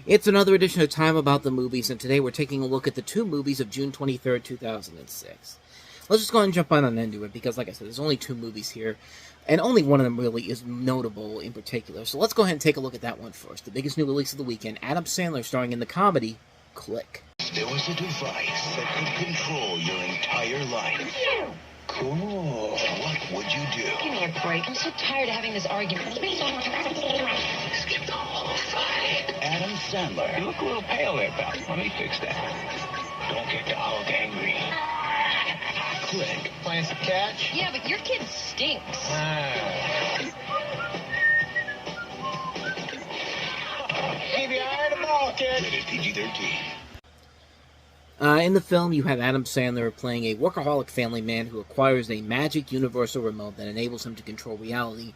It's another edition of Time About the Movies, and today we're taking a look at the two movies of June 23rd, 2006. Let's just go ahead and jump on into it, because like I said, there's only two movies here, and only one of them really is notable in particular. So let's go ahead and take a look at that one first. The biggest new release of the weekend, Adam Sandler starring in the comedy Click. There was a device that could control your entire life. Cool. What would you do? Give me a break. I'm so tired of having this argument. Skip the whole fight. Adam Sandler. You look a little pale there, pal. Let me fix that. Don't get the Hulk angry. Click. Playing some catch? Yeah, but your kid stinks. Keep your eye on the ball, kid. Rated PG-13. In the film, you have Adam Sandler playing a workaholic family man who acquires a magic universal remote that enables him to control reality.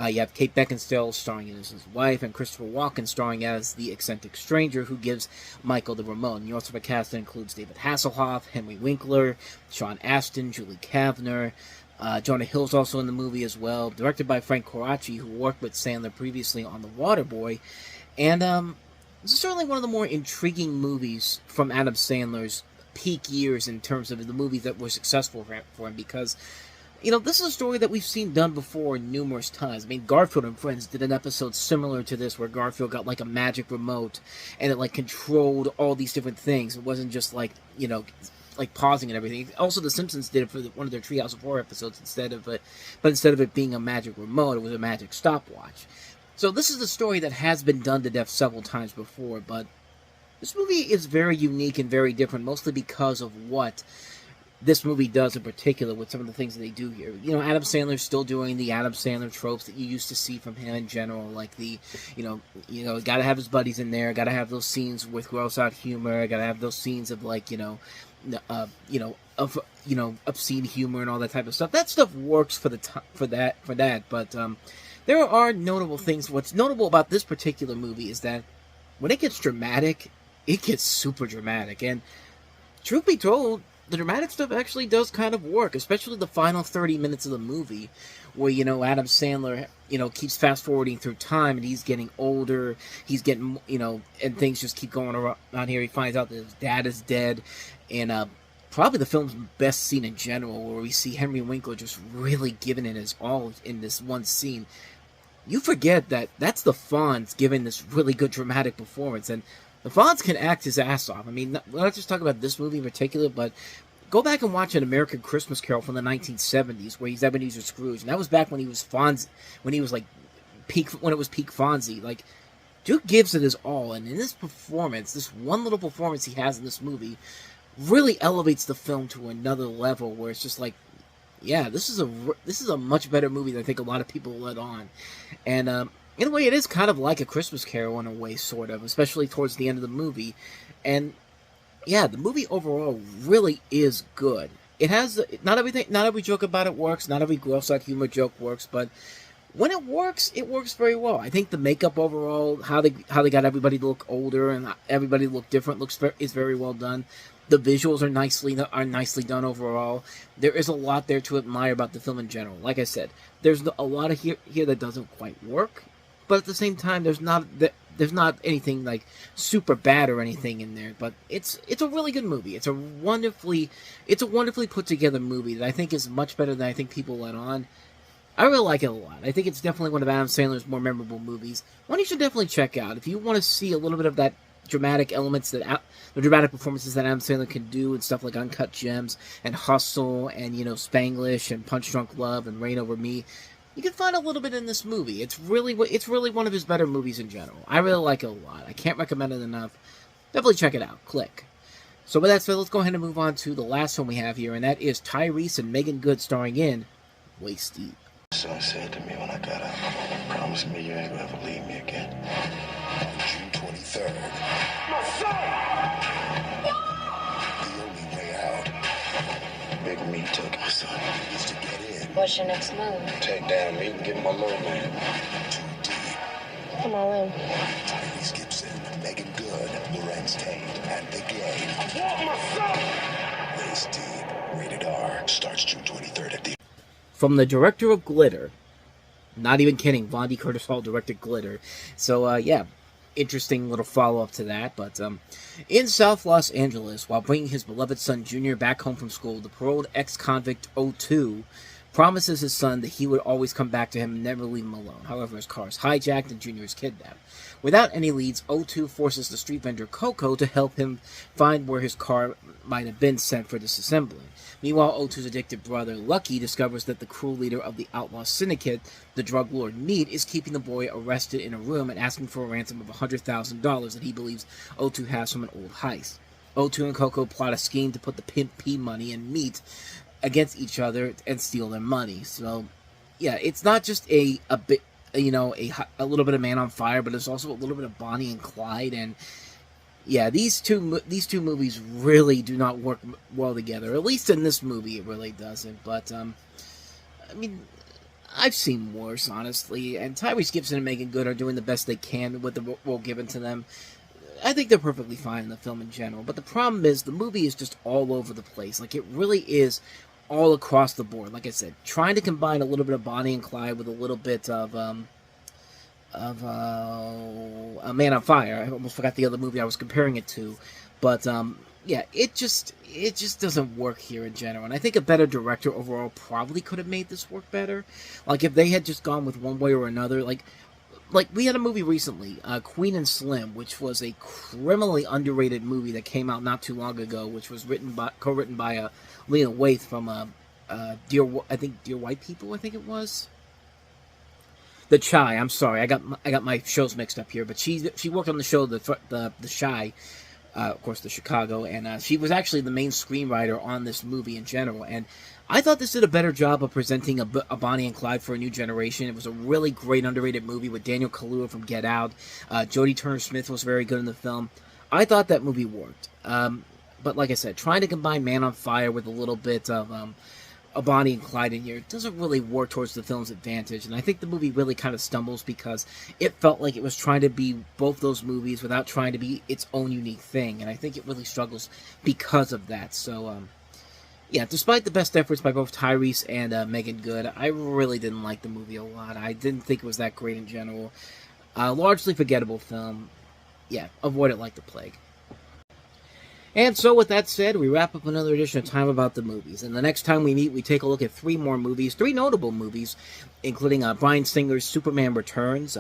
You have Kate Beckinsale starring as his wife, and Christopher Walken starring as the eccentric stranger who gives Michael the remote. And you also have a cast that includes David Hasselhoff, Henry Winkler, Sean Astin, Julie Kavner. Jonah Hill's also in the movie as well. Directed by Frank Coraci, who worked with Sandler previously on The Waterboy. And this is certainly one of the more intriguing movies from Adam Sandler's peak years in terms of the movies that were successful for him, because, you know, this is a story that we've seen done before numerous times. I mean, Garfield and Friends did an episode similar to this, where Garfield got, like, a magic remote, and it, like, controlled all these different things. It wasn't just, like, you know, like, pausing and everything. Also, The Simpsons did it for one of their Treehouse of Horror episodes, instead of it being a magic remote, it was a magic stopwatch. So this is a story that has been done to death several times before, but this movie is very unique and very different, mostly because of what this movie does in particular with some of the things that they do here. You know, Adam Sandler's still doing the Adam Sandler tropes that you used to see from him in general, like the, you know, gotta have his buddies in there, gotta have those scenes with gross out humor, gotta have those scenes of, like, obscene humor and all that type of stuff. That stuff works for that, but there are notable things. What's notable about this particular movie is that when it gets dramatic, it gets super dramatic. And truth be told, the dramatic stuff actually does kind of work, especially the final 30 minutes of the movie, where, you know, Adam Sandler, you know, keeps fast-forwarding through time, and he's getting older, he's getting, you know, and things just keep going around here. He finds out that his dad is dead, and probably the film's best scene in general, where we see Henry Winkler just really giving it his all in this one scene. You forget that that's the Fonz giving this really good dramatic performance, and the Fonz can act his ass off. I mean, not just talk about this movie in particular, but go back and watch An American Christmas Carol from the 1970s, where he's Ebenezer Scrooge, and that was back when he was Fonz, when it was peak Fonzie. Like, Duke gives it his all, and in this performance, this one little performance he has in this movie, really elevates the film to another level, where it's just like, yeah, this is a much better movie than I think a lot of people let on. And in a way, it is kind of like A Christmas Carol in a way, sort of, especially towards the end of the movie. And yeah, the movie overall really is good. It has not every joke about it works, not every gross out humor joke works, but when it works very well. I think the makeup overall, how they got everybody to look older and everybody to look different, is very well done. The visuals are nicely done overall. There is a lot there to admire about the film in general. Like I said, there's a lot of here that doesn't quite work, but at the same time, there's not anything like super bad or anything in there. But it's a really good movie. It's a wonderfully put together movie that I think is much better than I think people let on. I really like it a lot. I think it's definitely one of Adam Sandler's more memorable movies. One you should definitely check out if you want to see a little bit of that dramatic elements, the dramatic performances that Adam Sandler can do, and stuff like Uncut Gems and Hustle and, you know, Spanglish and Punch Drunk Love and Reign Over Me. You can find a little bit in this movie. It's really one of his better movies in general. I really like it a lot. I can't recommend it enough. Definitely check it out. Click. So with that said, let's go ahead and move on to the last one we have here, and that is Tyrese and Megan Good starring in Waist Deep. Son said to me when I got out, promise me you ain't gonna ever leave me again. On June 23rd. My son! The only way out. Big me took my son. Is to get in. What's your next move? Take down me and get my little man. Too deep. Come on in. Tyrese Gibson, Megan Good, Lorenz Tate, and Big Game. I want my son! Waist Deep. Rated R. Starts June 23rd at the... From the director of Glitter. Not even kidding, Von D. Curtis Hall directed Glitter. So, yeah. interesting little follow-up to that. But in South Los Angeles, while bringing his beloved son Junior back home from school, the paroled ex-convict O2 promises his son that he would always come back to him and never leave him alone. However, his car is hijacked and Junior is kidnapped. Without any leads, O2 forces the street vendor Coco to help him find where his car might have been sent for disassembling. Meanwhile, O2's addicted brother Lucky discovers that the cruel leader of the outlaw syndicate, the drug lord Meat, is keeping the boy arrested in a room and asking for a ransom of $100,000 that he believes O2 has from an old heist. O2 and Coco plot a scheme to put the Pimp P money and Meat against each other and steal their money. So, yeah, it's not just a bit, you know, a little bit of Man on Fire, but it's also a little bit of Bonnie and Clyde. And yeah, these two movies really do not work well together. At least in this movie, it really doesn't. But I mean, I've seen worse, honestly. And Tyrese Gibson and Megan Good are doing the best they can with the role given to them. I think they're perfectly fine in the film in general. But the problem is the movie is just all over the place. Like, it really is all across the board. Like I said, trying to combine a little bit of Bonnie and Clyde with a little bit of A Man on Fire. I almost forgot the other movie I was comparing it to. But yeah, it just doesn't work here in general. And I think a better director overall probably could have made this work better. Like, if they had just gone with one way or another, like we had a movie recently, Queen and Slim, which was a criminally underrated movie that came out not too long ago, which was co-written by Lena Waithe from Dear White People, I think it was. The Chi. I'm sorry, I got my shows mixed up here, but she worked on the show the Chi, of course, the Chicago, and she was actually the main screenwriter on this movie in general. And I thought this did a better job of presenting a Bonnie and Clyde for a new generation. It was a really great underrated movie with Daniel Kaluuya from Get Out. Jodie Turner-Smith was very good in the film. I thought that movie worked. But like I said, trying to combine Man on Fire with a little bit of a Bonnie and Clyde in here doesn't really work towards the film's advantage. And I think the movie really kind of stumbles because it felt like it was trying to be both those movies without trying to be its own unique thing. And I think it really struggles because of that. So, yeah, despite the best efforts by both Tyrese and Megan Good, I really didn't like the movie a lot. I didn't think it was that great in general. Largely forgettable film. Yeah, avoid it like the plague. And so, with that said, we wrap up another edition of Time About the Movies. And the next time we meet, we take a look at three notable movies, including Bryan Singer's Superman Returns,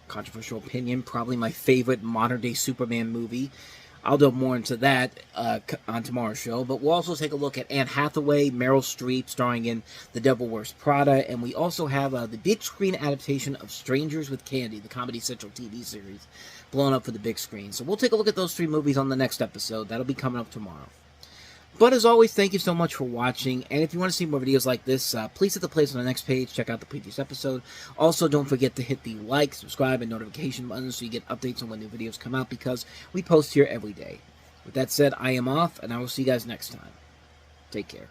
controversial opinion, probably my favorite modern-day Superman movie. I'll delve more into that on tomorrow's show, but we'll also take a look at Anne Hathaway, Meryl Streep, starring in The Devil Wears Prada, and we also have the big screen adaptation of Strangers with Candy, the Comedy Central TV series, blown up for the big screen. So we'll take a look at those three movies on the next episode. That'll be coming up tomorrow. But as always, thank you so much for watching, and if you want to see more videos like this, please hit the place on the next page, check out the previous episode. Also, don't forget to hit the like, subscribe, and notification buttons so you get updates on when new videos come out, because we post here every day. With that said, I am off, and I will see you guys next time. Take care.